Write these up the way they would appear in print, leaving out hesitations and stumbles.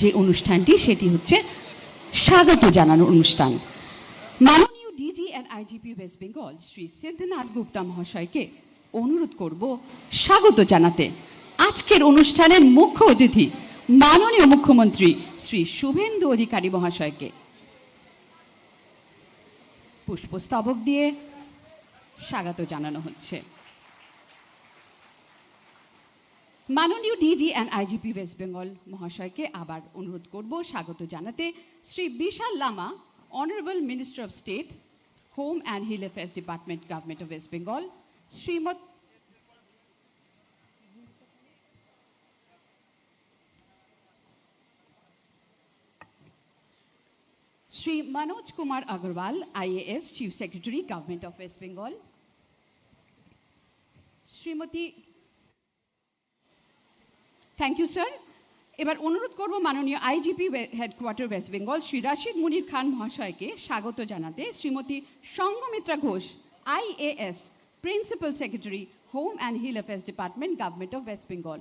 যে অনুষ্ঠানটি সেটি হচ্ছে স্বাগত জানানোর অনুষ্ঠান। মাননীয় DG and IGP West Bengal Shri Siddhanath Gupta মহাশয়কে অনুরোধ করব স্বাগত জানাতে। আজকের অনুষ্ঠানের মুখ্য অতিথি মাননীয় মুখ্যমন্ত্রী শ্রী শুভেন্দু অধিকারী মহাশয়কে পুষ্পস্তবক দিয়ে স্বাগত জানানো হচ্ছে। মাননীয় DG and IGP West Bengal মহাশয়কে আবার অনুরোধ করব স্বাগত জানাতে। Shri Bishal Lama, honourable minister of state, home and hill affairs department, government of West Bengal, Shri Manoj Kumar Agarwal, IAS, chief secretary, government of West Bengal, Shrimati, thank you sir. এবার অনুরোধ করব মাননীয় IGP headquarter West Bengal Shri Rashid Munir Khan মহাশয়কে স্বাগত জানাতে। Shrimati Sanghamitra Ghosh, IAS, principal secretary, home and hill affairs department, government of West Bengal.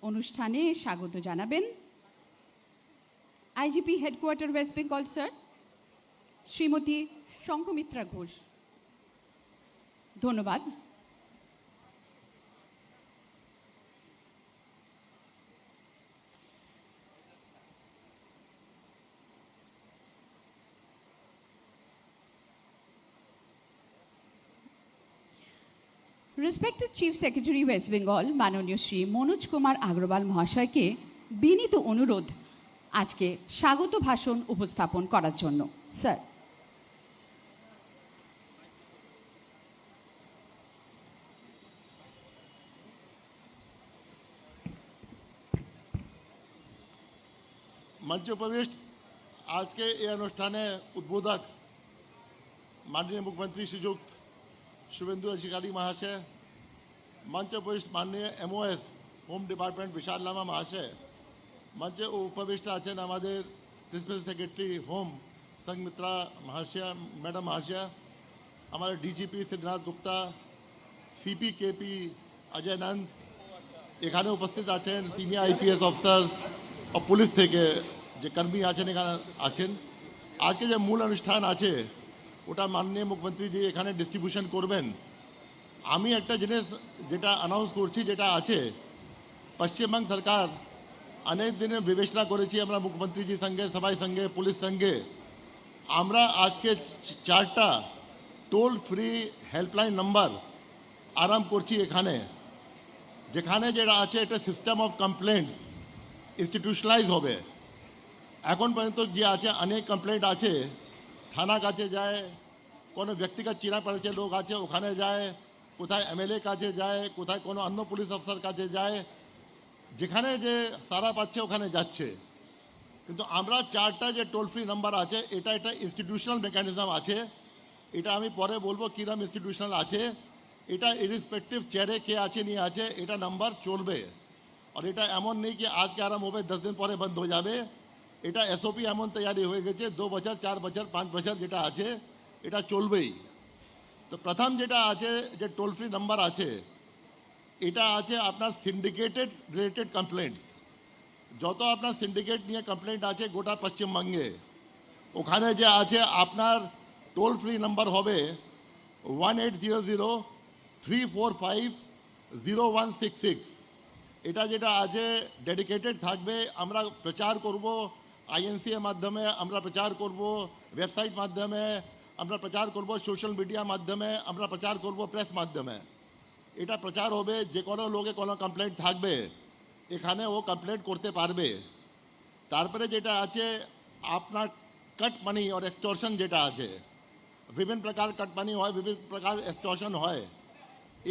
অনুষ্ঠানে স্বাগত জানাবেন IGP headquarter West Bengal sir, Shrimati Sanghamitra Ghosh. ধন্যবাদ। Respected chief secretary West Bengal মাননীয় শ্রী মনোজ কুমার আগরওয়াল মহাশয়কে বিনীত অনুরোধ আজকে স্বাগত ভাষণ উপস্থাপন করার জন্য। স্যার। मंच उपविष्ट आज के ये अनुष्ठाने उद्बोधक माननीय मुख्यमंत्री श्रीयुक्त शुभेंदु अधिकारी महाशय, मंच उपविष्ट माननीय MOS होम डिपार्टमेंट विशाल लामा महाशय, मंच उपविष्ट आছেন আমাদের प्रिंसिपल सेक्रेटरी होम संगमित्रा महाशय मैडम महाशय, हमारे DGP Siddhnath Gupta, CP KP Ajay नंद, এখানে উপস্থিত আছেন সিনিয়র IPS অফিসার্স ও পুলিশ থেকে যে কর্মী আছেন এখানে আছেন। আজকে যে মূল অনুষ্ঠান আছে ওটা মাননীয় মুখ্যমন্ত্রীজি এখানে ডিস্ট্রিবিউশন করবেন। আমি একটা জিনিস যেটা অ্যানাউন্স করছি, যেটা আছে পশ্চিমবঙ্গ সরকার অনেক দিনে বিবেচনা করেছি আমরা মুখ্যমন্ত্রীজির সঙ্গে, সবাই সঙ্গে, পুলিশ সঙ্গে, আমরা আজকে 4টা টোল ফ্রি হেল্পলাইন নাম্বার আরম্ভ করছি এখানে, যেখানে যেটা আছে এটা সিস্টেম অফ কমপ্লেন্টস ইনস্টিটিউশনালাইজ হবে। এখন পর্যন্ত যে আছে অনেক কমপ্লেন্ট আছে, থানা কাছে যায়, কোনো ব্যক্তিগত চেনা পরিচয় লোক আছে ওখানে যায়, কোথায় MLA কাছে যায়, কোথায় কোনো অন্য পুলিশ অফিসার কাছে যায়, যেখানে যে সারা পাচ্ছে ওখানে যাচ্ছে। কিন্তু আমরা 4টা যে টোল ফ্রি নাম্বার আছে এটা একটা ইনস্টিটিউশনাল মেকানিজম আছে। এটা আমি পরে বলবো কিরকম ইনস্টিটিউশনাল আছে। এটা ইরিসপেক্টিভ চেয়ারে কে আছে নিয়ে আছে এটা নাম্বার চলবে। আর এটা এমন নেই কি আজকে আরাম হবে 10 দিন পরে বন্ধ হয়ে যাবে। এটা SOP এমন তৈরি হয়ে গেছে 2 বছর, 4 বছর, 5 বছর যেটা আছে এটা চলবেই। তো প্রথম যেটা আছে যে টোল ফ্রি নাম্বার আছে এটা আছে আপনার সিন্ডিকেটেড রিলেটেড কমপ্লেন্টস। যত আপনার সিন্ডিকেট নিয়ে কমপ্লেন্ট আছে গোটা পশ্চিমবঙ্গে, ওখানে যে আছে আপনার টোল ফ্রি নাম্বার হবে 1800-345-0166। এটা যেটা আছে ডেডিকেটেড থাকবে। আমরা প্রচার করব INC এর মাধ্যমে, আমরা প্রচার করব ওয়েবসাইট মাধ্যমে, আমরা প্রচার করব সোশ্যাল মিডিয়া মাধ্যমে, আমরা প্রচার করব প্রেস মাধ্যমে। এটা প্রচার হবে, যে কোনো লোকে কোনো কমপ্লেন্ট থাকবে এখানে ও কমপ্লেন্ট করতে পারবে। তারপরে যেটা আছে আপনার কট মানি আর এক্সটর্শন যেটা আছে, বিভিন্ন প্রকার কট মানি হয়, বিভিন্ন প্রকার এক্সটর্শন হয়।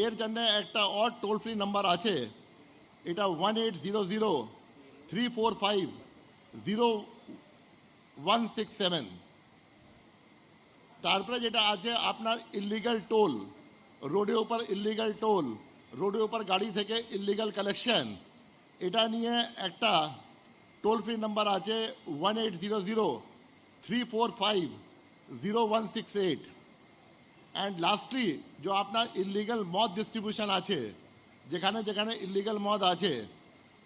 এর জন্য একটা और টোল ফ্রি নাম্বার আছে, এটা 1800-345-0167। তারপরে যেটা আছে আপনার ইলিগাল টোল, রোডের উপর ইলিগাল টোল, রোডের উপর গাড়ি থেকে ইলিগাল কালেকশন, এটা নিয়ে একটা টোল ফ্রি নাম্বার আছে 1800-345 0168 অ্যান্ড লাস্টলি যে আপনার ইলিগাল মদ ডিস্ট্রিবিউশন আছে, যেখানে যেখানে ইলিগাল মদ আছে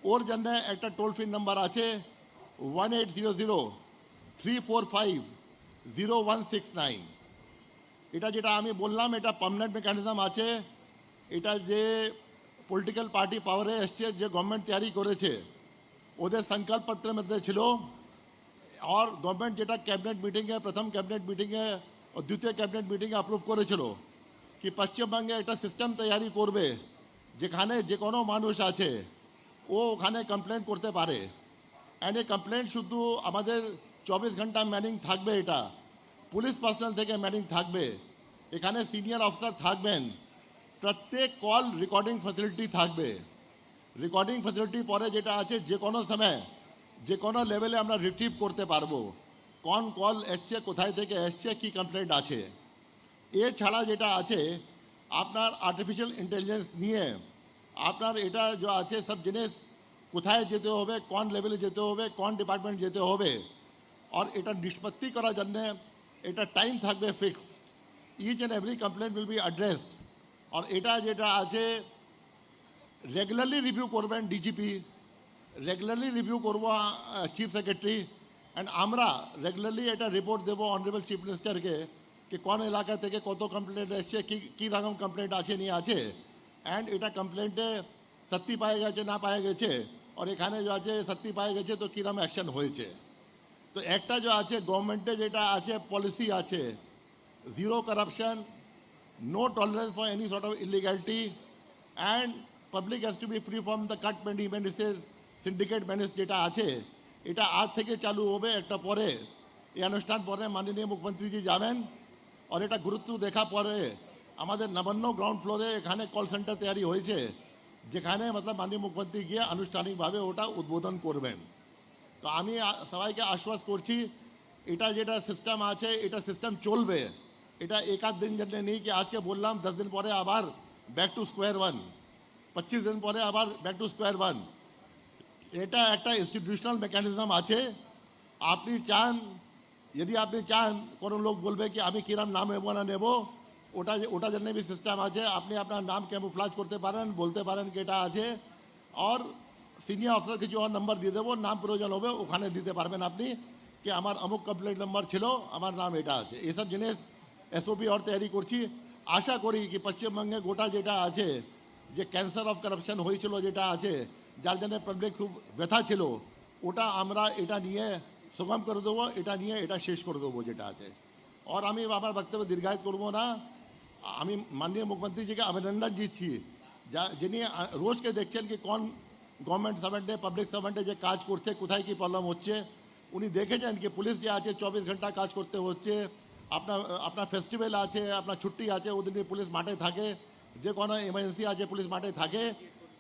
ওর জন্য একটা টোল ফ্রি নাম্বার আছে 1800-345-0169। এটা যেটা আমি বললাম এটা পার্মানেন্ট মেকানিজম আছে। এটা যে পলিটিক্যাল পার্টি পাওয়ারে এসছে, যে গভর্নমেন্ট তৈরি করেছে, ওদের সংকল্প পত্রের মধ্যে ছিল। আর গভর্নমেন্ট যেটা ক্যাবিনেট মিটিংয়ে, প্রথম ক্যাবিনেট মিটিংয়ে ও দ্বিতীয় ক্যাবিনেট মিটিংয়ে অ্যাপ্রুভ করেছিল কি পশ্চিমবঙ্গে একটা সিস্টেম তৈরি করবে যেখানে যে কোনো মানুষ আছে ও ওখানে কমপ্লেন করতে পারে। অ্যান্ড এই কমপ্লেন শুধু আমাদের 24 ঘন্টা ম্যানিং থাকবে, এটা পুলিশ পার্সোনাল থেকে ম্যানিং থাকবে, এখানে সিনিয়র অফিসার থাকবেন, প্রত্যেক কল রেকর্ডিং ফ্যাসিলিটি থাকবে। রেকর্ডিং ফ্যাসিলিটি পরে যেটা আছে যে কোনো সময় যে কোনো লেভেলে আমরা রিট্রিভ করতে পারবো কোন কল এসছে, কোথায় থেকে এসছে, কি কমপ্লেন্ট আছে। এছাড়া যেটা আছে আপনার আর্টিফিশিয়াল ইন্টেলিজেন্স নিয়ে আপনার এটা যে আছে সব জিনিস কোথায় যেতে হবে, কোন লেভেলে যেতে হবে, কোন ডিপার্টমেন্ট যেতে হবে, আর এটা নিষ্পত্তি করার জন্য এটা টাইম থাকবে fix. Each and every complaint will be addressed. আর এটা যেটা আছে রেগুলারলি রিভিউ করবেন ডিজিপি, রেগুলারলি রিভিউ করবো চিফ সেক্রেটারি, অ্যান্ড আমরা রেগুলারলি এটা রিপোর্ট দেবো অনারেবল চিফ মিনিস্টারকে कि কোন এলাকা থেকে কত কমপ্লেন্ট এসছে, কী রকম কমপ্লেন্ট আছে নিয়ে আছে, অ্যান্ড এটা কমপ্লেন্টে সত্যি পাওয়া গেছে না পাওয়া গেছে, আর এখানে যে আছে সত্যি পাওয়া গেছে তো কীরকম অ্যাকশন হয়েছে। তো একটা যে আছে গভর্নমেন্টে যেটা আছে পলিসি আছে zero corruption, no tolerance for any sort of illegality, and public has to be free from the cut মেডিসিস, সিন্ডিকেট ম্যানেজ যেটা আছে এটা আজ থেকে চালু হবে। একটা পরে এই অনুষ্ঠান পরে মাননীয় মুখ্যমন্ত্রীজি যাবেন, আর এটা গুরুত্ব দেখা পরে আমাদের নবান্ন গ্রাউন্ড ফ্লোরে এখানে কল সেন্টার তৈরি হয়েছে, যেখানে মতলব মাননীয় মুখ্যমন্ত্রী গিয়ে আনুষ্ঠানিকভাবে ওটা উদ্বোধন করবেন। তো আমি সবাইকে আশ্বাস করছি এটা যেটা সিস্টেম আছে এটা সিস্টেম চলবে। এটা একাধ দিন জন্য নেই कि আজকে বললাম 10 দিন পরে আবার ব্যাক টু স্কোয়ার ওয়ান, 25 দিন পরে আবার ব্যাক টু স্কোয়ার ওয়ান। এটা একটা ইনস্টিটিউশনাল মেকানিজম আছে। আপনি চান, যদি আপনি চান কোনো লোক বলবে কি আমি কিরম নাম নেবো না নেবো, ওটা জন্য भी সিস্টেম আছে। আপনি আপনার নাম ক্যামুফ্লাজ করতে পারেন, বলতে পারেন কি এটা আছে, আর সিনিয়র অফিসার কিছু আর নাম্বার দিয়ে দেবো, নাম প্রয়োজন হবে ওখানে দিতে পারবেন আপনি কি আমার অমুক কমপ্লেন্ট নাম্বার ছিল, আমার নাম এটা আছে। এসব জিনিস এসওপি আর তৈরি করছি। আশা করি কি পশ্চিমবঙ্গে গোটা যেটা আছে যে ক্যান্সার অফ কারাপশন হয়েছিল যেটা আছে, যার জন্য পাবলিক খুব ব্যথা ছিল, ওটা আমরা এটা নিয়ে সুগম করে দেবো, এটা নিয়ে এটা শেষ করে দেবো যেটা আছে। আর আমি আমার বক্তব্য দীর্ঘায়িত করবো না। আমি মাননীয় মুখ্যমন্ত্রীজিকে অভিনন্দন দিচ্ছি, যিনি রোজকে দেখছেন কি কোন গভর্নমেন্ট সার্ভেন্টে, পাবলিক সার্ভেন্টে যে কাজ করছে, কোথায় কি প্রবলেম হচ্ছে। উনি দেখেছেন কি পুলিশ যে আছে 24 ঘন্টা কাজ করতে হচ্ছে, আপনার ফেস্টিভ্যাল আছে, আপনার ছুটি আছে, ওদিন পুলিশ মাঠে থাকে, যে কোনো এমার্জেন্সি আছে পুলিশ মাঠে থাকে।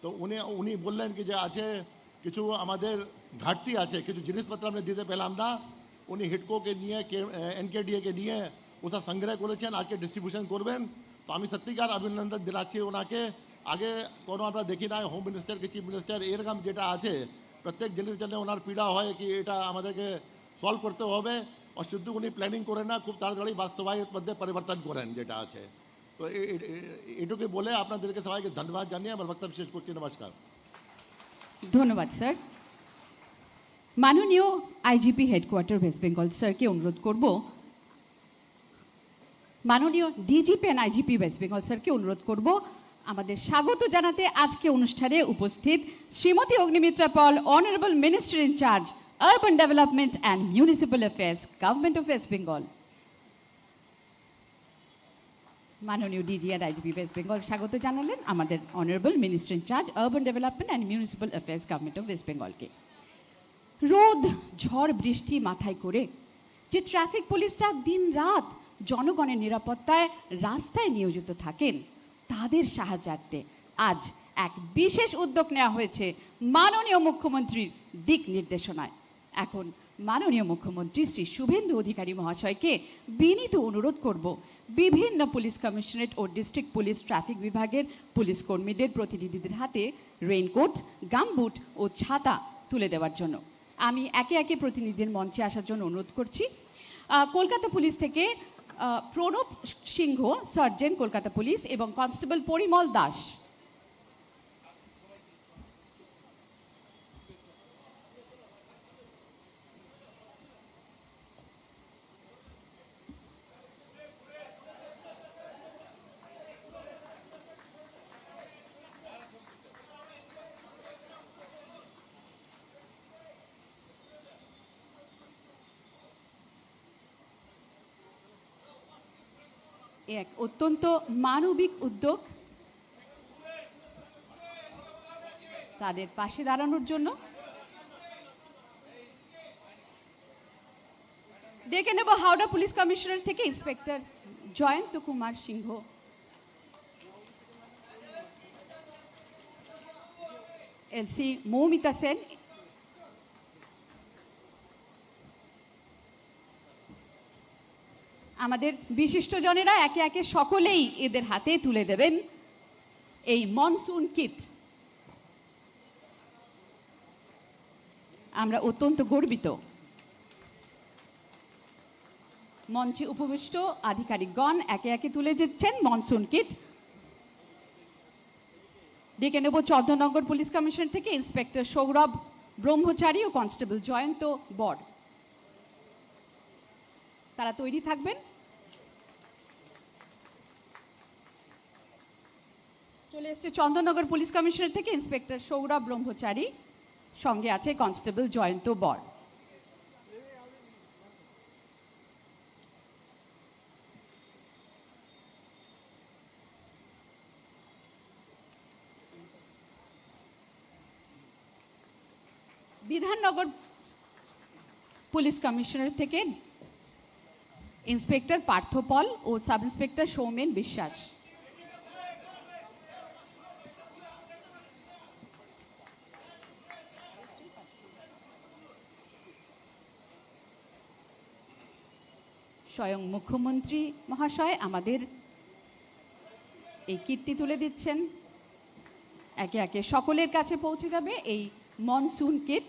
তো উনি বললেন কি যে আছে কিছু আমাদের ঘাটতি আছে, কিছু জিনিসপত্র আমরা দিতে পেলাম না। উনি হিডকোকে নিয়ে এনকেডিএকে নিয়ে ওসব সংগ্রহ করেছেন, আজকে ডিস্ট্রিবিউশন করবেন। তো আমি সত্যিকার অভিনন্দন জানাচ্ছি ওনাকে। আগে কোনো আমরা দেখি না হোম মিনিস্টার কি চিফ মিনিস্টার এরকম যেটা আছে প্রত্যেক জিনিস জন্য ওনার পীড়া হয় কি এটা আমাদেরকে সলভ করতে হবে, আর শুধু উনি প্ল্যানিং করেন না, খুব তাড়াতাড়ি বাস্তবায়িত মধ্যে পরিবর্তন করেন যেটা আছে। তো এটুকু বলে আপনাদেরকে সবাইকে ধন্যবাদ জানিয়ে আমার বক্তব্য শেষ করছি। নমস্কার। ধন্যবাদ স্যার। মাননীয় আইজিপি হেডকোয়ার্টার ওয়েস্ট বেঙ্গল স্যারকে অনুরোধ করব, মাননীয় DGP and IGP West Bengal স্যারকে অনুরোধ করব আমাদের স্বাগত জানাতে আজকে অনুষ্ঠানে উপস্থিত Shrimati Agnimitra Paul, honourable minister in charge urban development and municipal affairs, government of West Bengal. মাননীয় DG and IGP West Bengal স্বাগত জানালেন আমাদের honourable minister in charge urban development and municipal affairs, government of West বেঙ্গলকে। রোদ, ঝড়, বৃষ্টি মাথায় করে যে ট্রাফিক পুলিশটা দিন রাত জনগণের নিরাপত্তায় রাস্তায় নিয়োজিত থাকেন, তাদের সাহায্যার্থে আজ এক বিশেষ উদ্যোগ নেওয়া হয়েছে মাননীয় মুখ্যমন্ত্রীর দিক নির্দেশনায়। এখন মাননীয় মুখ্যমন্ত্রী শ্রী শুভেন্দু অধিকারী মহাশয়কে বিনীত অনুরোধ করব বিভিন্ন পুলিশ কমিশনারেট ও ডিস্ট্রিক্ট পুলিশ ট্রাফিক বিভাগের পুলিশ কর্মীদের প্রতিনিধিদের হাতে রেইনকোট, গামবুট ও ছাতা তুলে দেওয়ার জন্য। আমি একে একে প্রতিনিধিদের মঞ্চে আসার জন্য অনুরোধ করছি। কলকাতা পুলিশ থেকে প্রণব সিংহ সার্জেন্ট কলকাতা পুলিশ এবং কনস্টেবল পরিমল দাস। এক অত্যন্ত মানবিক উদ্যোগ তাদের পাশে দাঁড়ানোর জন্য। ডেকে নেব হাওড়া পুলিশ কমিশনার থেকে ইন্সপেক্টর জয়ন্ত কুমার সিংহ। এলসি মৌমিতা সেন, আমাদের বিশিষ্টজনেরা একে একে সকলেই এদের হাতে তুলে দেবেন এই মনসুন কিট। আমরা অত্যন্ত গর্বিত। মঞ্চে উপবিষ্ট আধিকারিকগণ একে একে তুলে দিচ্ছেন মনসুন কিট। ডেকে নেব চন্দ্রনগর পুলিশ কমিশন থেকে ইন্সপেক্টর সৌরভ ব্রহ্মচারী ও কনস্টেবল জয়ন্ত বর। তারা তৈরি থাকবেন। চলে এসছে চন্দ্রনগর পুলিশ কমিশনার থেকে ইন্সপেক্টর সৌরভ ব্রহ্মচারী, সঙ্গে আছে কনস্টেবল জয়ন্ত বর। বিধাননগর পুলিশ কমিশনার থেকে ইন্সপেক্টর পার্থ পল ও সাব ইন্সপেক্টর সৌমেন বিশ্বাস। স্বয়ং মুখ্যমন্ত্রী মহাশয় আমাদের এই কীর্তি তুলে দিচ্ছেন। একে একে সকলের কাছে পৌঁছে যাবে এই মনসুন কিট।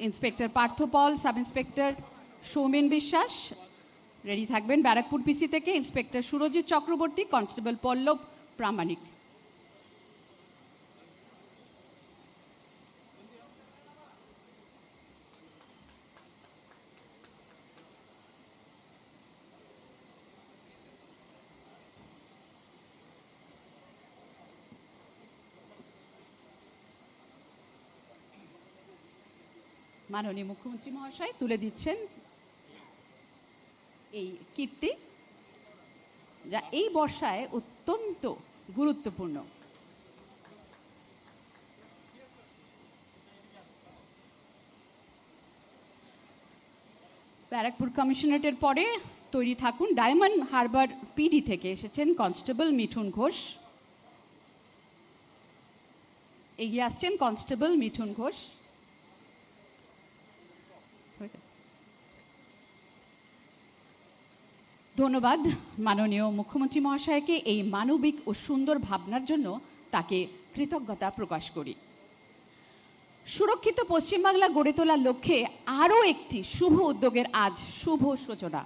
ইন্সপেক্টর পার্থ পল, সাব ইন্সপেক্টর সৌমেন বিশ্বাস রেডি থাকবেন। ব্যারাকপুর পিসি থেকে ইন্সপেক্টর সুরজিৎ চক্রবর্তী, কনস্টেবল পল্লব প্রামাণিক। মাননীয় মুখ্যমন্ত্রী মহাশয় তুলে দিচ্ছেন এই কীর্তি, যা এই বর্ষায় অত্যন্ত গুরুত্বপূর্ণ। ব্যারাকপুর কমিশনারেটের পরে তৈরি থাকুন। ডায়মন্ড হারবার পিডি থেকে এসেছেন কনস্টেবল মিঠুন ঘোষ। এগিয়ে আসছেন কনস্টেবল মিঠুন ঘোষ। ধন্যবাদ মাননীয় মুখ্যমন্ত্রী মহাশয়কে এই মানবিক ও সুন্দর ভাবনার জন্য তাকে কৃতজ্ঞতা প্রকাশ করি। সুরক্ষিত পশ্চিমবাংলা গড়ে তোলার লক্ষ্যে আরও একটি শুভ উদ্যোগের আজ শুভ সূচনা।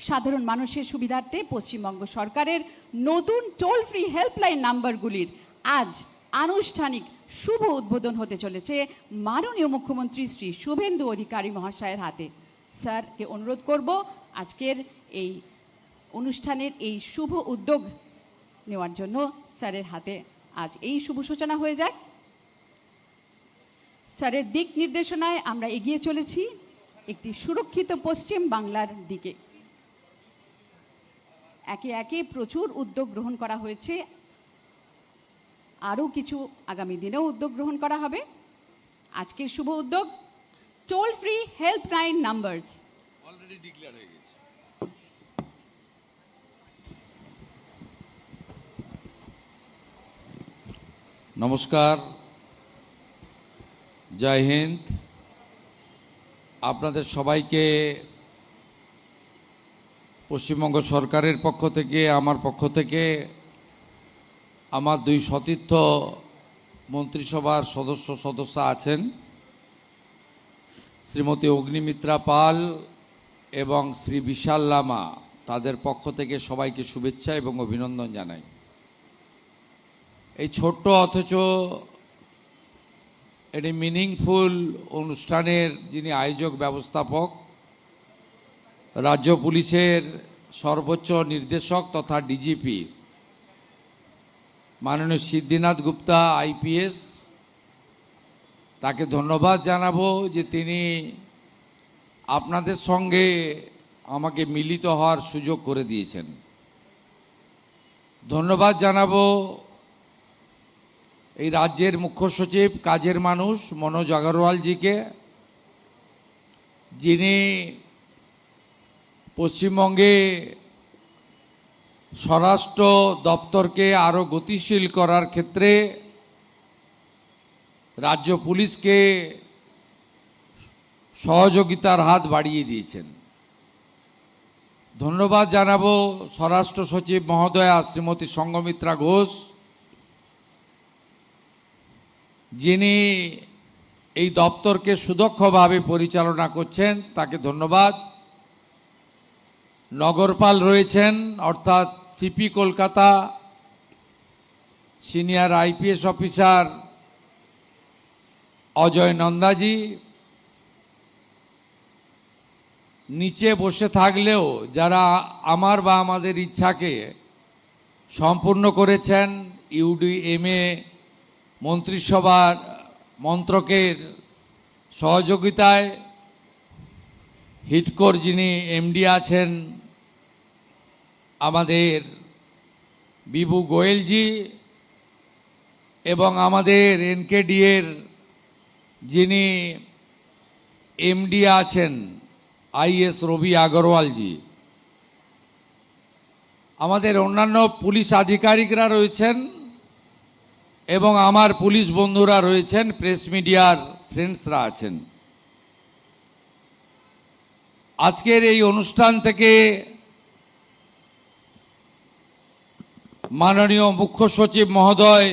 সাধারণ মানুষের সুবিধার্থে পশ্চিমবঙ্গ সরকারের নতুন টোল ফ্রি হেল্পলাইন নাম্বারগুলির আজ আনুষ্ঠানিক শুভ উদ্বোধন হতে চলেছে মাননীয় মুখ্যমন্ত্রী শ্রী শুভেন্দু অধিকারী মহাশয়ের হাতে। স্যারকে অনুরোধ করব আজকের এই অনুষ্ঠানের এই শুভ উদ্যোগ নেওয়ার জন্য। স্যারের হাতে আজ এই শুভ সূচনা হয়ে যাক। স্যারের দিক নির্দেশনায় আমরা এগিয়ে চলেছি একটি সুরক্ষিত পশ্চিম বাংলার দিকে। একে একে প্রচুর উদ্যোগ গ্রহণ করা হয়েছে, আরও কিছু আগামী দিনেও উদ্যোগ গ্রহণ করা হবে। আজকের শুভ উদ্যোগ toll free helpline numbers already declare হয়ে গেছে। নমস্কার, জয় হিন্দ। আপনাদের সবাইকে পশ্চিমবঙ্গ সরকারের পক্ষ থেকে আমার পক্ষ থেকে আমার দুই সতীর্থ মন্ত্রিসভার সদস্য আছেন, শ্রীমতী অগ্নিমিত্রা পাল এবং শ্রী বিশাল লামা, তাদের পক্ষ থেকে সবাইকে শুভেচ্ছা এবং অভিনন্দন জানাই। এই ছোট্ট অথচ একটি মিনিংফুল অনুষ্ঠানের যিনি আয়োজক ব্যবস্থাপক, রাজ্য পুলিশের সর্বোচ্চ নির্দেশক তথা ডিজিপি মাননীয় সিদ্ধিনাথ গুপ্তা আইপিএস, তাকে ধন্যবাদ জানাবো যে তিনি আপনাদের সঙ্গে আমাকে মিলিত হওয়ার সুযোগ করে দিয়েছেন। ধন্যবাদ জানাবো এই রাজ্যের মুখ্য সচিব কাজের মানুষ মনোজ আগরওয়ালজিকে, যিনি পশ্চিমবঙ্গে স্বরাষ্ট্র দপ্তরকে আরও গতিশীল করার ক্ষেত্রে রাজ্য পুলিশকে সহযোগিতার হাত বাড়িয়ে দিয়েছেন। ধন্যবাদ জানাবো স্বরাষ্ট্র সচিব মহোদয়া শ্রীমতী সঙ্গমিত্রা ঘোষ, যিনি এই দপ্তরকে সুদক্ষভাবে পরিচালনা করছেন, তাকে ধন্যবাদ। নগরপাল রয়েছেন অর্থাৎ CP Kolkata senior IPS officer Ajay নন্দাজি, নিচে বসে থাকলেও যারা আমার বা আমাদের ইচ্ছাকে সম্পূর্ণ করেছেন ইউডিএমএ মন্ত্রিসভার মন্ত্রকের সহযোগিতায়, হিটকোর যিনি এমডি আছেন আমাদের বিভু গোয়েলজি, এবং আমাদের এনকেডিএর যিনি এমডি আছেন আইএস রবি আগরওয়ালজি, আমাদের অন্যান্য পুলিশ আধিকারিকরা রয়েছেন এবং আমার পুলিশ বন্ধুরা রয়েছেন, প্রেস মিডিয়ার ফ্রেন্ডসরা আছেন। আজকের এই অনুষ্ঠান থেকে মাননীয় মুখ্য সচিব মহোদয়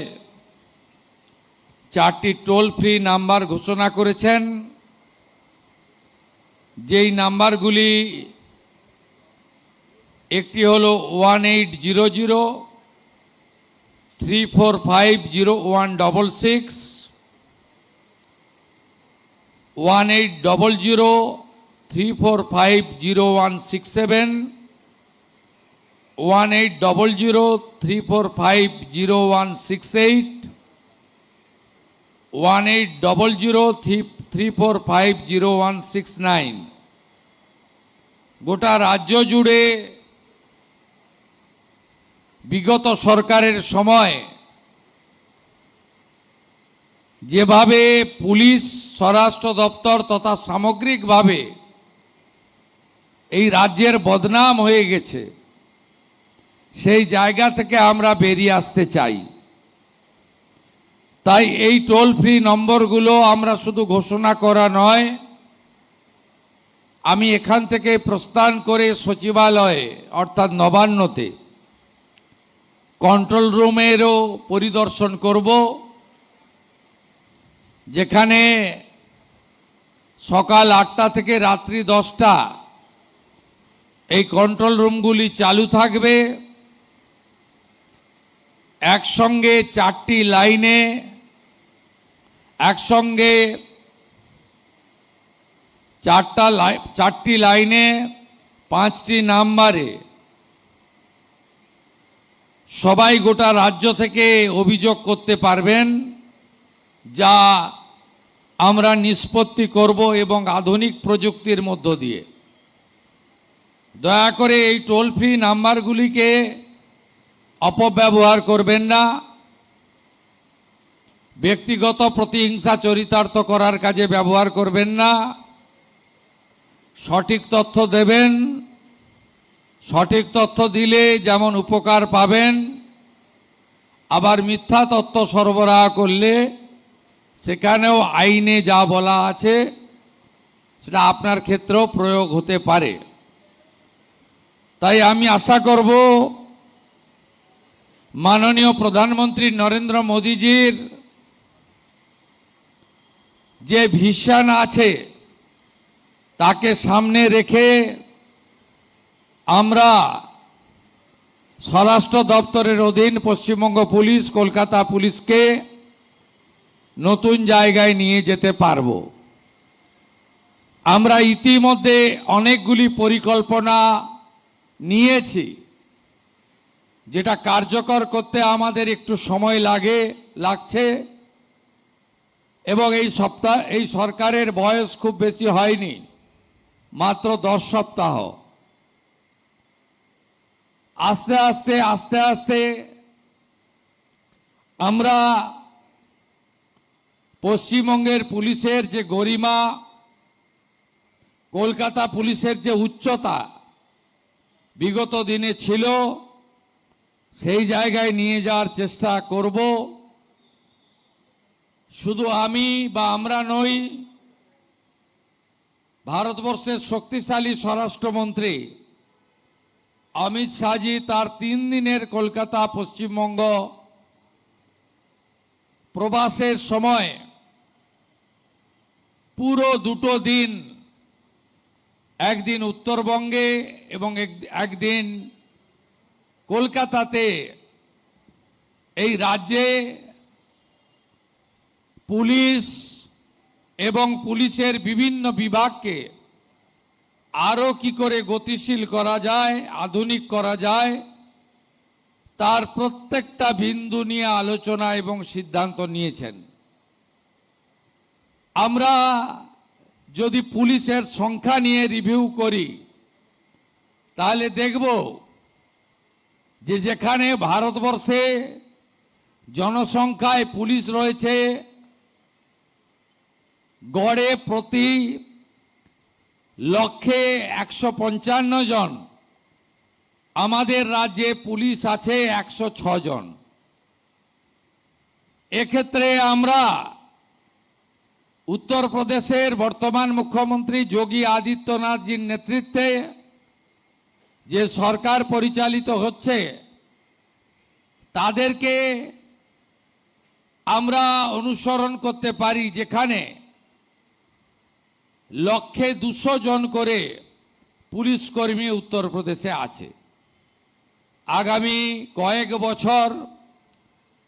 4টি টোল ফ্রি নাম্বার ঘোষণা করেছেন, যেই নাম্বারগুলি একটি হলো 1800 3450166, 1800 3450167, 1800 3450168, 1800 3450169। গোটা রাজ্য জুড়ে বিগত সরকারের সময় যেভাবে পুলিশ, স্বরাষ্ট্র দপ্তর তথা সামগ্রিকভাবে এই রাজ্যের বদনাম হয়ে গেছে, সেই জায়গা থেকে আমরা বেরিয়ে আসতে চাই। তাই এই টোল ফ্রি নম্বরগুলো আমরা শুধু ঘোষণা করা নয়, আমি এখান থেকে প্রস্থান করে সচিবালয়ে অর্থাৎ নবান্নতে কন্ট্রোল রুমেরও পরিদর্শন করব, যেখানে সকাল 8টা থেকে রাত্রি 10টা এই কন্ট্রোল রুমগুলি চালু থাকবে। একসঙ্গে 4টি লাইনে, একসঙ্গে 4টি লাইনে 5টি নাম্বারে সবাই গোটা রাজ্য থেকে অভিযোগ করতে পারবেন, যা আমরা নিষ্পত্তি করব এবং আধুনিক প্রযুক্তির মধ্য দিয়ে। দয়া করে এই টোল ফ্রি নাম্বারগুলিকে অপব্যবহার করবেন না, ব্যক্তিগত প্রতিহিংসা চরিতার্থ করার কাজে ব্যবহার করবেন না। সঠিক তথ্য দেবেন, সঠিক তথ্য দিলে যেমন উপকার পাবেন, আবার মিথ্যা তথ্য সরবরাহ করলে সেখানেও আইনে যা বলা আছে সেটা আপনার ক্ষেত্রেও প্রয়োগ হতে পারে। তাই আমি আশা করব মাননীয় প্রধানমন্ত্রী নরেন্দ্র মোদীজির যে ভিশন আছে তাকে সামনে রেখে আমরা স্বরাষ্ট্র দপ্তরের অধীন পশ্চিমবঙ্গ পুলিশ কলকাতা পুলিশকে নতুন জায়গায় নিয়ে যেতে পারব। আমরা ইতিমধ্যে অনেকগুলি পরিকল্পনা নিয়েছি, যেটা কার্যকর করতে আমাদের একটু সময় লাগছে এবং এই সরকারের বয়স খুব বেশি হয়নি, মাত্র 10 সপ্তাহ। আস্তে আস্তে আমরা পশ্চিমবঙ্গের পুলিশের যে গরিমা, কলকাতা পুলিশের যে উচ্চতা বিগত দিনে ছিল, সেই জায়গায় নিয়ে যাওয়ার চেষ্টা করব। শুধু আমি বা আমরা নই, ভারতবর্ষের শক্তিশালী স্বরাষ্ট্রমন্ত্রী অমিত শাহজি তার 3 দিনের কলকাতা পশ্চিমবঙ্গ প্রবাসের সময় পুরো 2 দিন, একদিন উত্তরবঙ্গে এবং একদিন কলকাতাতে এই রাজ্যে পুলিশ এবং পুলিশের বিভিন্ন বিভাগকে আরো কি করে গতিশীল করা যায়, আধুনিক করা যায়, তার প্রত্যেকটা বিন্দু নিয়ে আলোচনা এবং সিদ্ধান্ত নিয়েছেন। আমরা যদি পুলিশের সংখ্যা নিয়ে রিভিউ করি তাহলে দেখব যে যেখানে ভারতবর্ষে জনসংখ্যায় পুলিশ রয়েছে গড়ে প্রতি লক্ষে 155 জন, আমাদের রাজ্যে পুলিশ আছে 106 জন। এক্ষেত্রে আমরা উত্তরপ্রদেশের বর্তমান মুখ্যমন্ত্রী যোগী আদিত্যনাথজির নেতৃত্বে যে সরকার পরিচালিত হচ্ছে, তাদেরকে আমরা অনুসরণ করতে পারি, যেখানে লক্ষে 200 জন করে পুলিশ কর্মী উত্তরপ্রদেশে আছে। আগামী কয়েক বছর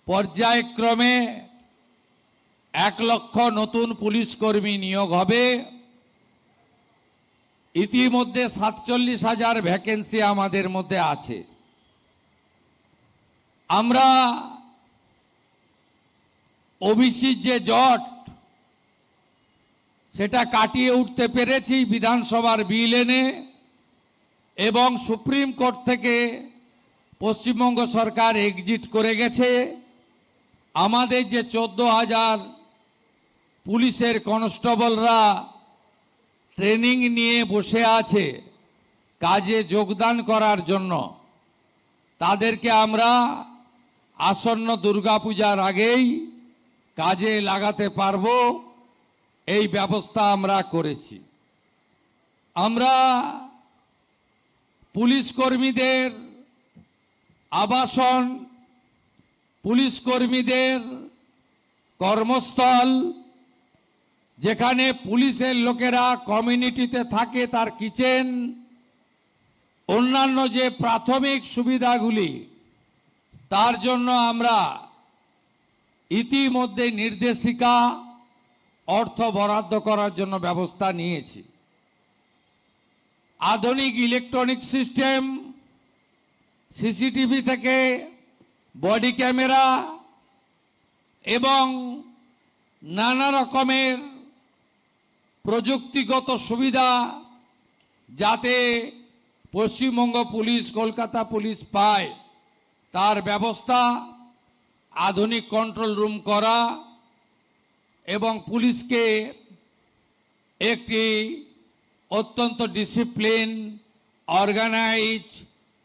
পর্যায়ক্রমে 1 লক্ষ নতুন পুলিশ কর্মী নিয়োগ হবে। ইতিমধ্যে 47,000 ভ্যাকেন্সি আমাদের মধ্যে আছে। আমরা ওবিসির যে জট, সেটা কাটিয়ে উঠতে পেরেছি বিধানসভার বিল এনে, এবং সুপ্রিম কোর্ট থেকে পশ্চিমবঙ্গ সরকার এক্সিট করে গেছে। আমাদের যে 14,000 পুলিশের কনস্টেবলরা ট্রেনিং নিয়ে বসে আছে কাজে যোগদান করার জন্য, তাদেরকে আমরা আসন্ন দুর্গাপূজার আগেই কাজে লাগাতে পারবো, এই ব্যবস্থা আমরা করেছি। আমরা পুলিশ কর্মীদের আবাসন, পুলিশ কর্মীদের কর্মস্থল, যেখানে পুলিশের লোকেরা কমিউনিটিতে থাকে তার কিচেন, অন্যান্য যে প্রাথমিক সুবিধাগুলি, তার জন্য আমরা ইতিমধ্যে নির্দেশিকা অর্থ বরাদ্দ করার জন্য ব্যবস্থা নিয়েছি। আধুনিক ইলেকট্রনিক সিস্টেম, সিসিটিভি থেকে বডি ক্যামেরা এবং নানা রকমের প্রযুক্তিগত সুবিধা যাতে পশ্চিমবঙ্গ পুলিশ কলকাতা পুলিশ পায়, তার ব্যবস্থা, আধুনিক কন্ট্রোল রুম করা এবং পুলিশকে একটি অত্যন্ত ডিসিপ্লিন,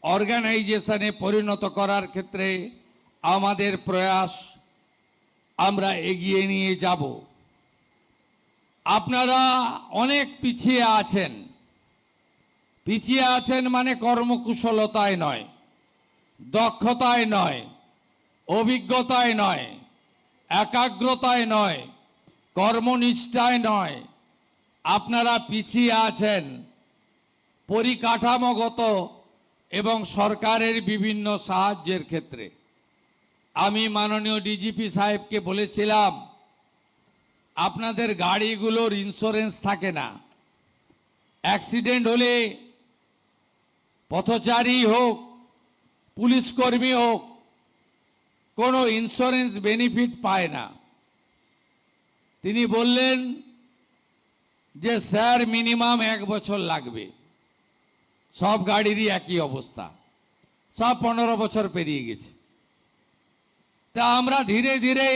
অর্গানাইজেশনে পরিণত করার ক্ষেত্রে আমাদের প্রয়াস আমরা এগিয়ে নিয়ে যাব। আপনারা অনেক পিছিয়ে আছেন, পিছিয়ে আছেন মানে কর্মকুশলতায় নয়, দক্ষতায় নয়, অভিজ্ঞতায় নয়, একাগ্রতায় নয়, কর্মনিষ্ঠায় নয়। আপনারা পিছিয়ে আছেন পরিকাঠামোগত এবং সরকারের বিভিন্ন সাহায্যের ক্ষেত্রে। আমি মাননীয় ডিজিপি সাহেবকে বলেছিলাম, আপনাদের গাড়িগুলোর ইন্স্যুরেন্স থাকে না। অ্যাক্সিডেন্ট হলে পথচারী হোক, পুলিশ কর্মী হোক, কোনো ইন্স্যুরেন্স বেনিফিট পায় না। তিনি বললেন যে স্যার মিনিমাম 1 বছর লাগবে। সব গাড়িরই একই অবস্থা, সব 15 বছর পেরিয়ে গেছে। তা আমরা ধীরে ধীরে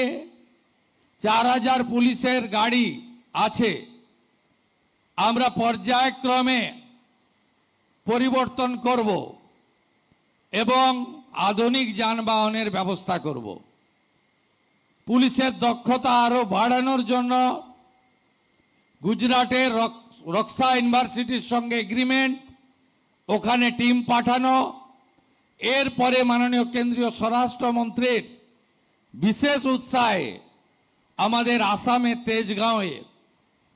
4000 পুলিশের গাড়ি আছে, আমরা পর্যায়ক্রমে পরিবর্তন করব এবং আধুনিক যানবাহনের ব্যবস্থা করব। পুলিশের দক্ষতা আরো বাড়ানোর জন্য গুজরাটের রক্সা ইউনিভার্সিটির সঙ্গে এগ্রিমেন্ট, ওখানে টিম পাঠানো। এরপরে মাননীয় কেন্দ্রীয় স্বরাষ্ট্রমন্ত্রীর বিশেষ উৎসাহে আমাদের আসামের তেজগাঁওয়ে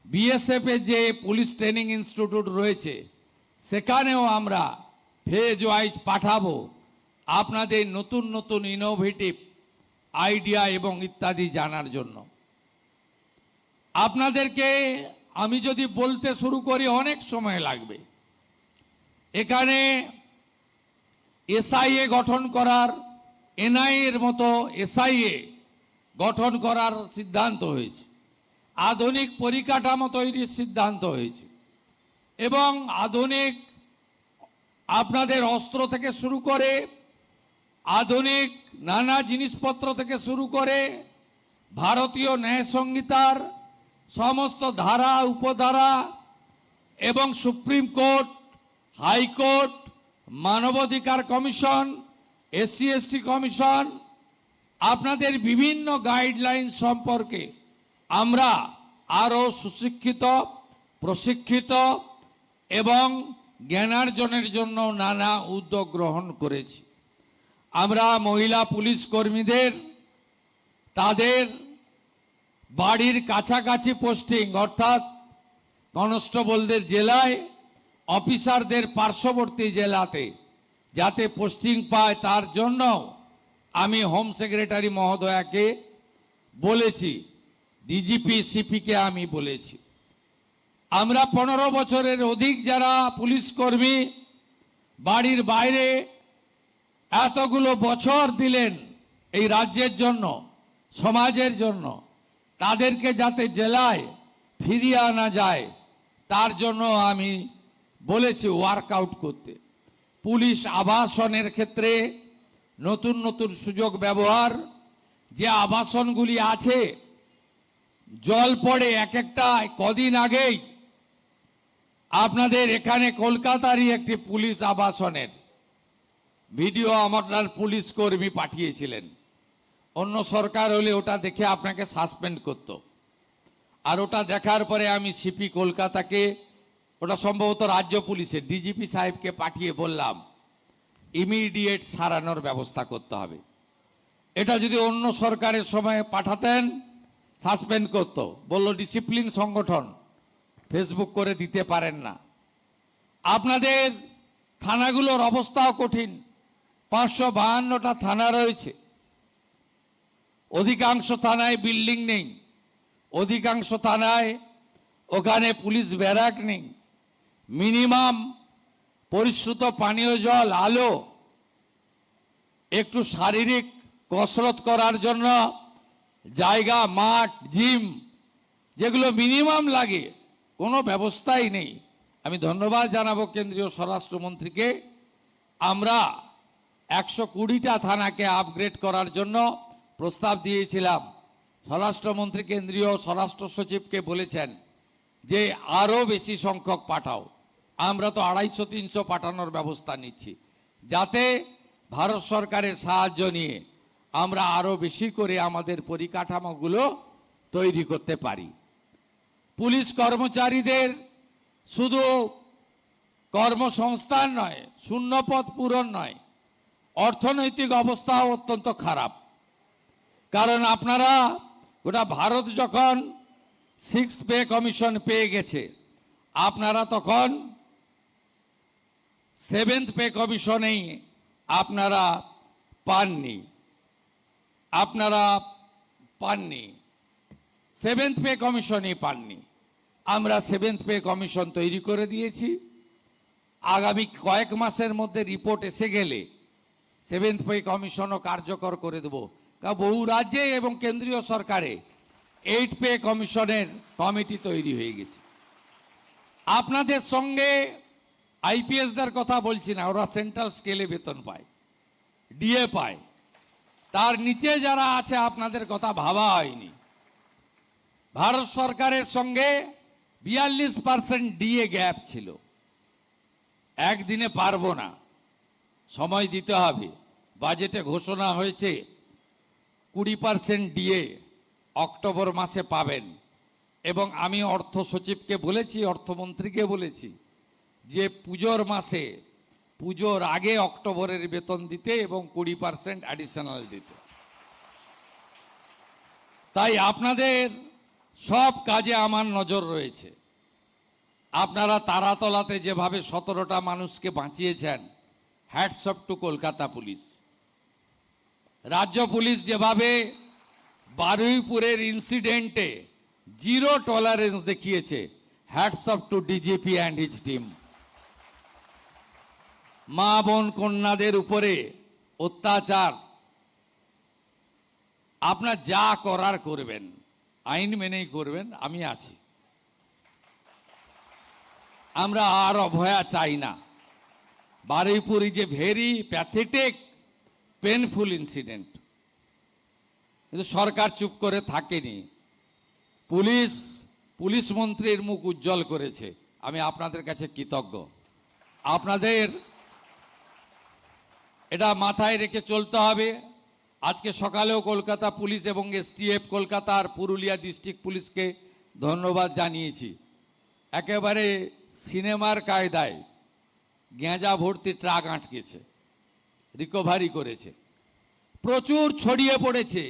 বিএসএফ এর যে পুলিশ ট্রেনিং ইনস্টিটিউট রয়েছে, সেখানেও আমরা ফেজ ওয়াইজ পাঠাবো আপনাদের নতুন নতুন ইনোভেটিভ আইডিয়া এবং ইত্যাদি জানার জন্য। আপনাদেরকে আমি যদি বলতে শুরু করি অনেক সময় লাগবে। এখানে এসআইএ গঠন করার, এনআইএ এর মতো এসআইএ গঠন করার সিদ্ধান্ত হয়েছে, আধুনিক পরিকাঠামো তৈরির সিদ্ধান্ত হয়েছে এবং আধুনিক আপনাদের অস্ত্র থেকে শুরু করে আধুনিক নানা জিনিসপত্র থেকে শুরু করে ভারতীয় ন্যায় সংহিতার সমস্ত ধারা, উপধারা এবং সুপ্রিম কোর্ট, হাইকোর্ট, মানবাধিকার কমিশন, এসসি এসটি কমিশন, আপনাদের বিভিন্ন গাইডলাইন সম্পর্কে আমরা আরও সুশিক্ষিত, প্রশিক্ষিত এবং জ্ঞানার্জনের জন্য নানা উদ্যোগ গ্রহণ করেছি। আমরা মহিলা পুলিশ কর্মীদের তাদের বাড়ির কাছাকাছি পোস্টিং, অর্থাৎ কনস্টেবলদের জেলায়, অফিসারদের পার্শ্ববর্তী জেলাতে যাতে পোস্টিং পায় তার জন্য আমি হোম সেক্রেটারি মহোদয়াকে বলেছি, ডিজিপি সিপিকে আমি বলেছি। আমরা 15 বছরের অধিক যারা পুলিশ কর্মী বাড়ির বাইরে এতগুলো বছর দিলেন এই রাজ্যের জন্য, সমাজের জন্য, তাদেরকে যাতে জেলায় ফিরিয়ে আনা যায় তার জন্য আমি বলেছি ওয়ার্কআউট করতে। পুলিশ আবাসনের ক্ষেত্রে নতুন নতুন সুযোগ ব্যবহার, যে আবাসনগুলি আছে জল পড়ে এক একটা। কদিন আগেই আপনাদের এখানে কলকাতারই একটি পুলিশ আবাসনের ভিডিও আমার পুলিশ কর্মী পাঠিয়েছিলেন। অন্য সরকার হলে ওটা দেখে আপনাকে সাসপেন্ড করত, আর ওটা দেখার পরে আমি সিপি কলকাতাকে, ওটা সম্ভবত রাজ্য পুলিশের ডিজিপি সাহেবকে পাঠিয়ে বললাম ইমিডিয়েট সারানোর ব্যবস্থা করতে হবে। এটা যদি অন্য সরকারের সময় পাঠাতেন সাসপেন্ড করত, বলল ডিসিপ্লিন সংগঠন, ফেসবুক করে দিতে পারেন না। আপনাদের থানাগুলোর অবস্থাও কঠিন। 552টা থানা রয়েছে, অধিকাংশ থানায় বিল্ডিং নেই, অধিকাংশ থানায় ওখানে পুলিশ ব্যারাক নেই, মিনিমাম পরিশ্রুত পানীয় জল, আলো, একটু শারীরিক কসরত করার জন্য জায়গা, মাঠ, জিম, যেগুলো মিনিমাম লাগে, কোনো ব্যবস্থাই নেই। আমি ধন্যবাদ জানাবো কেন্দ্রীয় স্বরাষ্ট্রমন্ত্রীকে। আমরা 120টা থানাকে আপগ্রেড করার জন্য প্রস্তাব দিয়েছিলাম। স্বরাষ্ট্রমন্ত্রী কেন্দ্রীয় স্বরাষ্ট্র সচিবকে বলেছেন যে আরও বেশি সংখ্যক পাঠাও। আমরা তো 250-300 পাঠানোর ব্যবস্থা নিচ্ছি, যাতে ভারত সরকারের সাহায্য নিয়ে আমরা আরও বেশি করে আমাদের পরিকাঠামোগুলো তৈরি করতে পারি। পুলিশ কর্মচারীদের শুধু কর্মসংস্থান নয়, শূন্যপদ পূরণ নয়, অর্থনৈতিক অবস্থাও অত্যন্ত খারাপ। কারণ আপনারা গোটা ভারত যখন 6th পে কমিশন পেয়ে গেছে, আপনারা তখন 7th পে কমিশনেই আপনারা পাননি। 7th পে কমিশনই পাননি। আমরা 7th পে কমিশন তৈরি করে দিয়েছি। আগামী কয়েক মাসের মধ্যে রিপোর্ট এসে গেলে 7th পে কমিশনও কার্যকর করে দেব। কারণ বহু রাজ্যে এবং কেন্দ্রীয় সরকারে 8th পে কমিশনের কমিটি তৈরি হয়ে গেছে। আপনাদের সঙ্গে আইপিএসদের কথা বলছি না, ওরা সেন্ট্রাল স্কেলে বেতন পায়, ডিএ পায়। তার নিচে যারা আছে আপনাদের কথা ভাবা হয়নি। ভারত সরকারের সঙ্গে 42% ডিএ গ্যাপ ছিল। একদিনে পারবো না, সময় দিতে হবে। বাজেটে ঘোষণা হয়েছে 20% ডিএ অক্টোবর মাসে পাবেন। এবং আমি অর্থ সচিবকে বলেছি, অর্থমন্ত্রীকে বলেছি যে পুজোর মাসে, পুজোর আগে অক্টোবরের বেতন দিতে এবং 20% অ্যাডিশনাল দিতে। তাই আপনাদের সব কাজে আমার নজর রয়েছে। আপনারা তারাতলাতে যেভাবে 17টা মানুষকে বাঁচিয়েছেন, hats off to Kolkata police. রাজ্য পুলিশ যেভাবে বারুইপুরের ইনসিডেন্টে 0 টলারেন্স দেখিয়েছে, hats off to DGP and his team. মা বোন কন্যাদের উপরে অত্যাচার, আপনার যা করার করবেন, আইন মেনেই করবেন, আমি আছি। আমরা আর অভয়া চাই না। Baruipur is a very pathetic painful incident. কিন্তু সরকার চুপ করে থাকেনি। পুলিশ মন্ত্রীর মুখ উজ্জ্বল করেছে। আমি আপনাদের কাছে কৃতজ্ঞ। আপনাদের এটা মাথায় রেখে চলতে হবে। আজকে সকালেও কলকাতা পুলিশ এবং এসটিএফ কলকাতা আর পুরুলিয়া ডিস্ট্রিক্ট পুলিশকে ধন্যবাদ জানিয়েছি। একেবারে সিনেমার কায়দায় গেঁজা ভর্তি ট্রাক আটকেছে, রিকভারি করেছে। প্রচুর ছড়িয়ে পড়েছে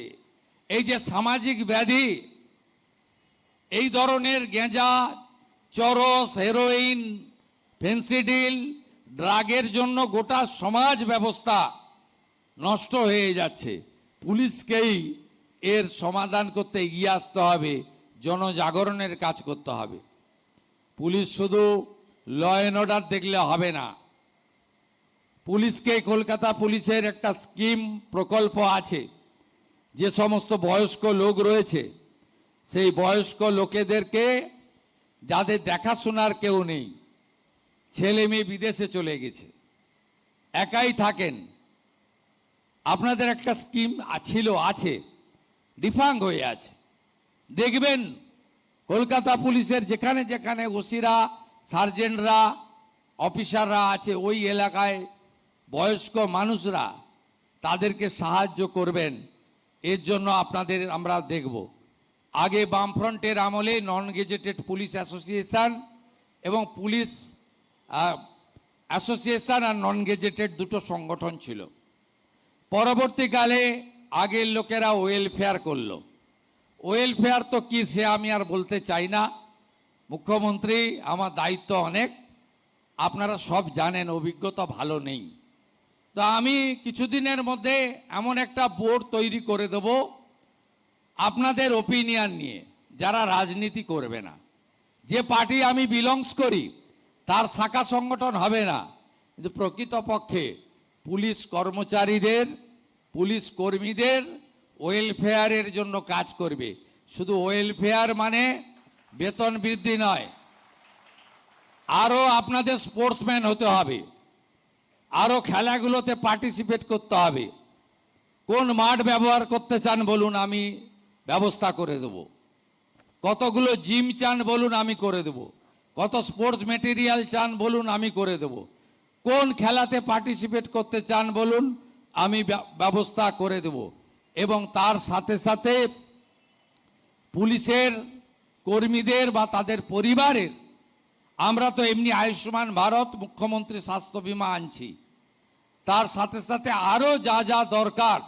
এই যে সামাজিক ব্যাধি, এই ধরনের গেঁজা, চরস, হেরোইন, ফেন্সিডিল, ড্রাগের জন্য গোটা সমাজ ব্যবস্থা নষ্ট হয়ে যাচ্ছে। পুলিশকেই এর সমাধান করতে এগিয়ে আসতে হবে, জনজাগরণের কাজ করতে হবে। পুলিশ শুধু ল অ্যান্ড অর্ডার দেখলে হবে না। পুলিশকে, কলকাতা পুলিশের একটা স্কিম প্রকল্প আছে। যে সমস্ত বয়স্ক লোক রয়েছে, সেই বয়স্ক লোকেদেরকে, যাদের দেখাশোনার কেউ নেই, ছেলে মেয়ে বিদেশে চলে গেছে, একাই থাকেন, আপনাদের একটা স্কিম আছে, ডিফাঙ্গ হয়ে আছে। দেখবেন কলকাতা পুলিশের যেখানে যেখানে ওসিরা, সার্জেন্টরা, অফিসাররা আছে, ওই এলাকায় বয়স্ক মানুষরা, তাদেরকে সাহায্য করবেন। এর জন্য আপনাদের আমরা দেখব। আগে বামফ্রন্টের আমলে নন গেজেটেড পুলিশ অ্যাসোসিয়েশন এবং পুলিশ অ্যাসোসিয়েশন আর নন গেজেটেড দুটো সংগঠন ছিল। পরবর্তীকালে আগের লোকেরা ওয়েলফেয়ার করলো। ওয়েলফেয়ার তো কি সে আমি আর বলতে চাই না। মুখ্যমন্ত্রী, আমার দায়িত্ব অনেক, আপনারা সব জানেন, অভিজ্ঞতা ভালো নেই। তো আমি কিছুদিনের মধ্যে এমন একটা বোর্ড তৈরি করে দেব আপনাদের ওপিনিয়ন নিয়ে, যারা রাজনীতি করবে না। যে পার্টি আমি বিলংস করি তার শাখা সংগঠন হবে না, কিন্তু প্রকৃতপক্ষে পুলিশ কর্মচারীদের, পুলিশ কর্মীদের ওয়েলফেয়ারের জন্য কাজ করবে। শুধু ওয়েলফেয়ার মানে বেতন বৃদ্ধি নয়, আরও আপনাদের স্পোর্টসম্যান হতে হবে, আরও খেলাগুলোতে পার্টিসিপেট করতে হবে। কোন মাঠ ব্যবহার করতে চান বলুন, আমি ব্যবস্থা করে দেব। কতগুলো জিম চান বলুন, আমি করে দেব। কত স্পোর্টস মেটেরিয়াল চান বলুন, আমি করে দেব। কোন খেলাতে পার্টিসিপেট করতে চান বলুন, আমি ব্যবস্থা করে দেব। এবং তার সাথে সাথে পুলিশের কর্মীদের বা তাদের পরিবারের আমরা তো এমনি আয়ুষ্মান ভারত মুখ্যমন্ত্রী স্বাস্থ্য বীমা আনছি, তার সাথে সাথে আরও যা যা দরকার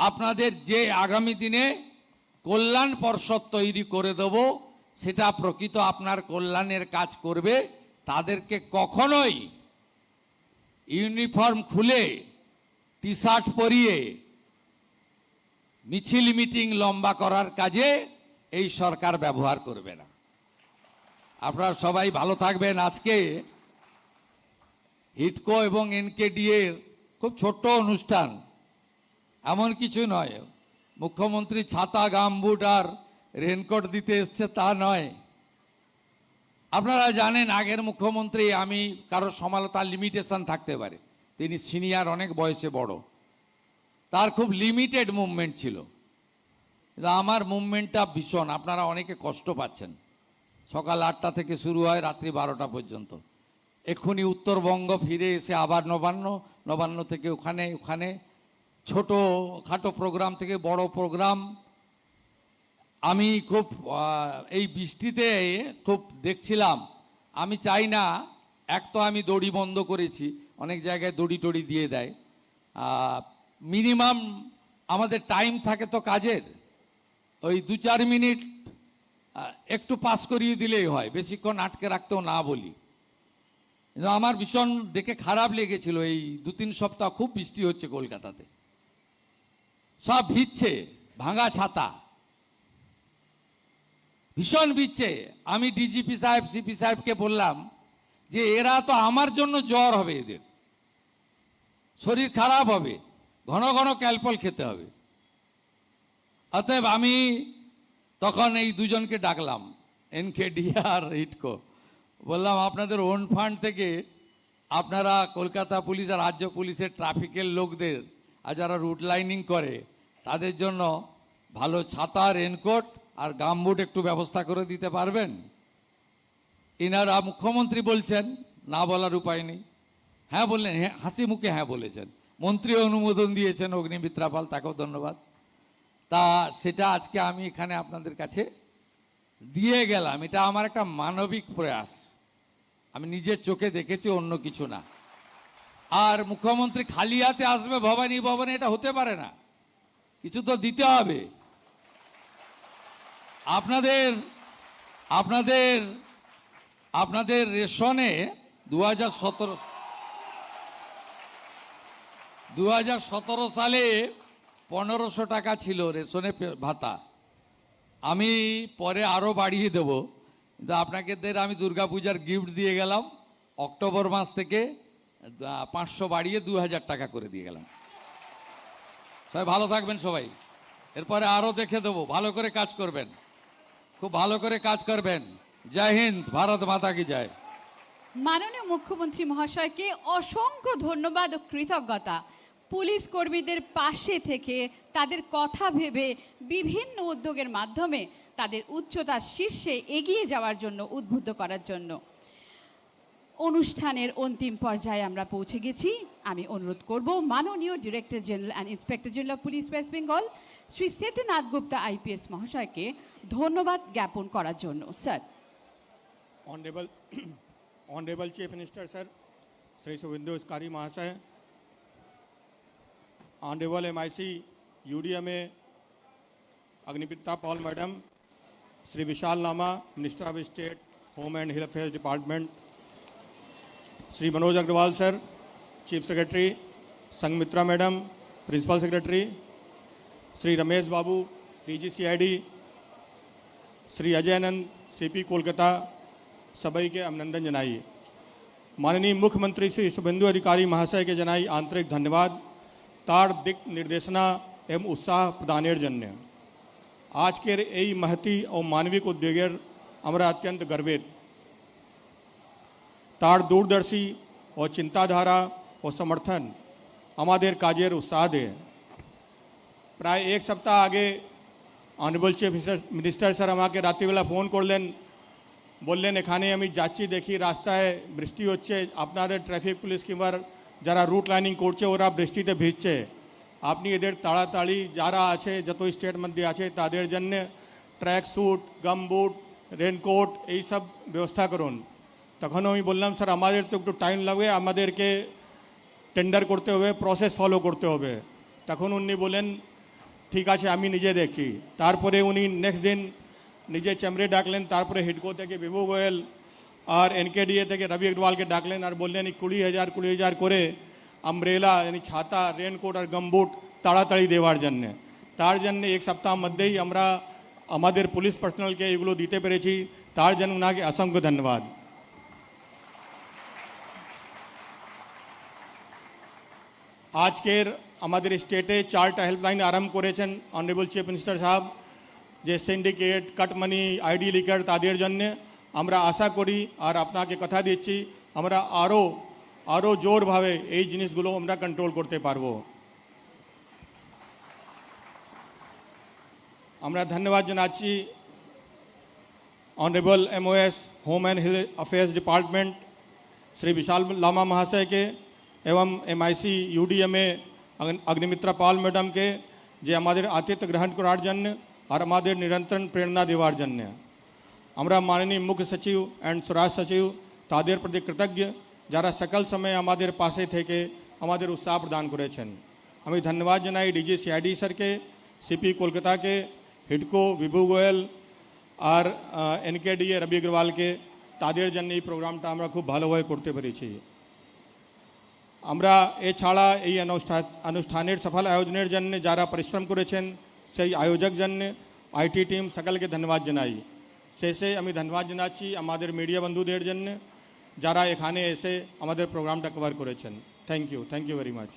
আপনাদের যে আগামী দিনে কল্যাণ পর্ষদ তৈরি করে দেব, সেটা প্রকৃত আপনার কল্যাণের কাজ করবে। তাদেরকে কখনোই ইউনিফর্ম খুলে টি শার্ট পরিয়ে মিছিল মিটিং লম্বা করার কাজে এই সরকার ব্যবহার করবে না। আপনারা সবাই ভালো থাকবেন। আজকে হিডকো এবং এনকেডি এর খুব ছোট্ট অনুষ্ঠান, এমন কিছু নয়। মুখ্যমন্ত্রী ছাতা, গামবুট আর রেনকোট দিতে এসছে তা নয়। আপনারা জানেন আগের মুখ্যমন্ত্রী, আমি কারো সমালোচনার লিমিটেশন থাকতে পারে, তিনি সিনিয়র, অনেক বয়সে বড়, তার খুব লিমিটেড মুভমেন্ট ছিল। কিন্তু আমার মুভমেন্টটা ভীষণ। আপনারা অনেকে কষ্ট পাচ্ছেন। সকাল 8টা থেকে শুরু হয় রাত্রি 12টা পর্যন্ত। এক্ষুনি উত্তরবঙ্গ ফিরে এসে আবার নবান্ন, নবান্ন থেকে ওখানে ওখানে ছোট খাটো প্রোগ্রাম থেকে বড় প্রোগ্রাম। আমি খুব এই বৃষ্টিতে খুব দেখছিলাম। আমি চাই না, এক তো আমি দড়ি বন্ধ করেছি, অনেক জায়গায় দড়ি টড়ি দিয়ে দেয়। মিনিমাম আমাদের টাইম থাকে তো কাজের, ওই 2-4 মিনিট একটু পাস করিয়ে দিলেই হয়, বেশিক্ষণ আটকে রাখতেও না বলি। কিন্তু আমার ভীষণ দেখে খারাপ লেগেছিল, এই 2-3 সপ্তাহ খুব বৃষ্টি হচ্ছে কলকাতাতে, সব ভিজছে, ভাঙা ছাতা, ভীষণ ভিজছে। আমি ডিজিপি সাহেব, সিপি সাহেবকে বললাম যে এরা তো আমার জন্য জ্বর হবে, এদের শরীর খারাপ হবে, ঘন ঘন ক্যালপল খেতে হবে। অতএব আমি তখন এই দুজনকে ডাকলাম, এনকেডি আর হিডকো, বললাম আপনাদের ওন ফান্ড থেকে আপনারা কলকাতা পুলিশ আর রাজ্য পুলিশের ট্রাফিকের লোকদের আর যারা রুট লাইনিং করে তাদের জন্য ভালো ছাতা, রেনকোট আর গামবুট একটু ব্যবস্থা করে দিতে পারবেন? ইনারা মুখ্যমন্ত্রী বলছেন, না বলার উপায় নেই। হ্যাঁ বললেন, হ্যাঁ, হাসি মুখে হ্যাঁ বলেছেন। মন্ত্রী অনুমোদন দিয়েছেন, অগ্নিমিত্রা পাল, তাকেও ধন্যবাদ। তা সেটা আজকে আমি এখানে আপনাদের কাছে দিয়ে গেলাম। এটা আমার একটা মানবিক প্রয়াস, আমি নিজের চোখে দেখেছি, অন্য কিছু না। আর মুখ্যমন্ত্রী খালি হাতে আসবে ভবানী ভবনে, এটা হতে পারে না, কিছু তো দিতে হবে। আপনাদের আপনাদের আপনাদের রেশনে 2017 সালে 1500 টাকা ছিল রেশনে ভাতা। আমি পরে আরও বাড়িয়ে দেব, কিন্তু আপনাদের আমি দুর্গাপূজার গিফট দিয়ে গেলাম, অক্টোবর মাস থেকে 500 বাড়িয়ে 2000 টাকা করে দিয়ে গেলাম। সবাই ভালো থাকবেন সবাই। এরপরে আরও দেখে দেবো, ভালো করে কাজ করবেন, খুব ভালো করে কাজ করবেন। জয় হিন্দ, ভারত মাতা কি জয়। মাননীয় মুখ্যমন্ত্রী মহাশয়কে অসংখ্য ধন্যবাদ ও কৃতজ্ঞতা। পুলিশ কর্মীদের পাশে থেকে তাদের কথা ভেবে বিভিন্ন উদ্যোগের মাধ্যমে তাদের উচ্চতার শীর্ষে এগিয়ে যাওয়ার জন্য, উদ্বুদ্ধ করার জন্য। অনুষ্ঠানের অন্তিম পর্যায়ে আমরা পৌঁছে গেছি। আমি অনুরোধ করব মাননীয় director general and inspector general of police West Bengal Shri Setnath Gupta IPS মহাশয়কে ধন্যবাদ জ্ঞাপন করার জন্য। Sir. Honourable chief minister sir Shri Suvendu Adhikari महाशय, honourable MIC UDMA Agnimitra Paul madam, Shri Vishal Lama minister of state home and hill affairs department, Shri Manoj Agarwal sir chief secretary, Sanghamitra madam principal secretary, Shri Ramesh Babu DGCID, Shri Ajaynand CP Kolkata, सभी के अभिनंदन जनाइए। माननीय मुख्यमंत्री श्री शुभेंदु अधिकारी महाशय के जनाई आंतरिक धन्यवाद। तार दिक निर्देशना एवं उत्साह प्रदानेर जन्य आज के यही महती और मानविक उद्योगेर আমরা अत्यंत गर्वित। तार दूरदर्शी और चिंताधारा और समर्थन हमारे काजेर उत्साह दे। प्राय एक सप्ताह आगे ऑनरेबल चीफ मिनिस्टर सर हमारे रात्रि बेला फोन करलें, বললেন এখানে আমি যাচ্ছি, দেখি রাস্তায় বৃষ্টি হচ্ছে, আপনাদের ট্রাফিক পুলিশ কিংবা যারা রুট লাইনিং করছে ওরা বৃষ্টিতে ভিজছে, আপনি এদের তাড়াতাড়ি যারা আছে যত স্টেট মধ্যে আছে তাদের জন্য ট্র্যাক স্যুট, গামবুট রেনকোট এই সব ব্যবস্থা করুন। তখন আমি বললাম স্যার আমাদের তো একটু টাইম লাগবে, আমাদেরকে টেন্ডার করতে হবে, প্রসেস ফলো করতে হবে। তখন উনি বলেন ঠিক আছে আমি নিজে দেখছি। তারপরে উনি নেক্সট দিন নিজে চেম্বারে ডাকলেন, তারপরে হিডকো থেকে বিভু গোয়েল আর এনকেডিএ থেকে রবি अग्रवाल ডাকলেন আর বললেন 20,000 করে আমব্রেলা यानी ছাতা, রেনকোট আর গামবুট তাড়াতাড়ি দেওয়ার জন্য। তার জন্য এক সপ্তাহ মধ্যেই আমরা আমাদের পুলিশ পার্সোনালকে এগুলো দিতে পেরেছি। তার জন্য ওনাকে অসংখ্য ধন্যবাদ। আজকের আমাদের স্টেটে 4টা হেল্পলাইন আরম্ভ করেছেন অনারেবল চিফ মিনিস্টার সাহেব, যে সিন্ডিকেট, কাটমানি, আইডি লিকার তাদের জন্য। আমরা আশা করি আর আপনাকে কথা দিচ্ছি আমরা আরও জোরভাবে এই জিনিসগুলো আমরা কন্ট্রোল করতে পারবো। আমরা ধন্যবাদ জানাচ্ছি honourable MOS home and affairs department Shri Vishal Lama महाशय के एवं MIC UDMA Agnimitra Paul madam के जे हमारे आतिथ्य ग्रहण करार जन्य और हमारे निरंतर प्रेरणा देवार जन्य। আমরা মাননীয় মুখ্য সচিব অ্যান্ড স্বরাষ্ট্র সচিব তাদের প্রতি কৃতজ্ঞ যারা সকল সময় আমাদের পাশে থেকে আমাদের উৎসাহ প্রদান করেছেন। আমি ধন্যবাদ জানাই ডিজি CID স্যারকে, CP কলকাতাকে, হিডকো বিভু গোয়েল আর NKDA রবি अग्रवालকে। তাদের জন্য এই প্রোগ্রামটা আমরা খুব ভালোভাবে করতে পেরেছি। আমরা এছাড়া এই অনুষ্ঠানের সফল আয়োজনের জন্য যারা পরিশ্রম করেছেন সেই আয়োজক জন্য IT টিম সকলকে ধন্যবাদ জানাই। শেষে আমি ধন্যবাদ জানাচ্ছি আমাদের মিডিয়া বন্ধুদের জন্য যারা এখানে এসে আমাদের প্রোগ্রামটা কভার করেছেন। Thank you very much.